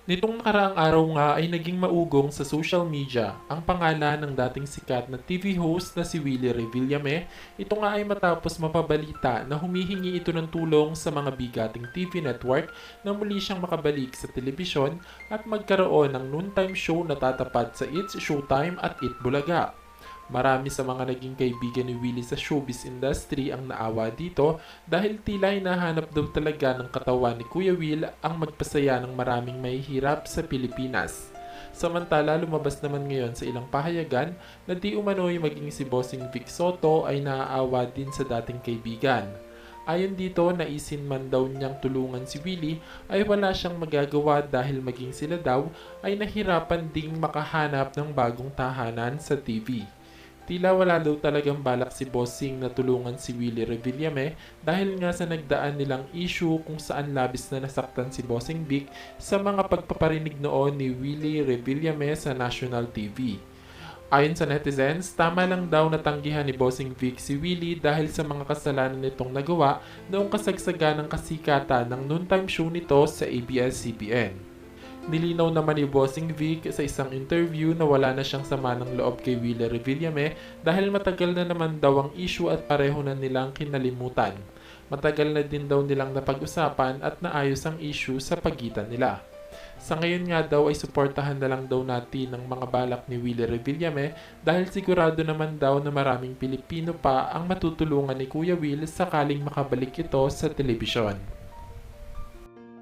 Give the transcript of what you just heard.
Nitong nakaraang araw nga ay naging maugong sa social media ang pangalan ng dating sikat na TV host na si Willie Revillame. Ito nga ay matapos mapabalita na humihingi ito ng tulong sa mga bigating TV network na muli siyang makabalik sa telebisyon at magkaroon ng noontime show na tatapat sa It's Showtime at It Bulaga. Marami sa mga naging kaibigan ni Willie sa showbiz industry ang naawa dito dahil tila hinahanap daw talaga ng katawan ni Kuya Will ang magpasaya ng maraming mahihirap sa Pilipinas. Samantala, lumabas naman ngayon sa ilang pahayagan na di umano'y maging si Bossing Vic Soto ay naaawa din sa dating kaibigan. Ayon dito, naisin man daw niyang tulungan si Willie ay wala siyang magagawa dahil maging sila daw ay nahirapan ding makahanap ng bagong tahanan sa TV. Tila wala daw talagang balak si Bossing na tulungan si Willie Revillame dahil nga sa nagdaan nilang issue kung saan labis na nasaktan si Bossing Vic sa mga pagpaparinig noon ni Willie Revillame sa national TV. Ayon sa netizens, tama lang daw natanggihan ni Bossing Vic si Willie dahil sa mga kasalanan nitong nagawa noong kasagsagan ng kasikatan ng noontime show nito sa ABS-CBN. Nilinaw naman ni Bossing Vic sa isang interview na wala na siyang sama ng loob kay Willie Revillame dahil matagal na naman daw ang issue at pareho na nilang kinalimutan. Matagal na din daw nilang napag-usapan at naayos ang issue sa pagitan nila. Sa ngayon nga daw ay suportahan na lang daw natin ang mga balak ni Willie Revillame dahil sigurado naman daw na maraming Pilipino pa ang matutulungan ni Kuya Will sakaling makabalik ito sa telebisyon.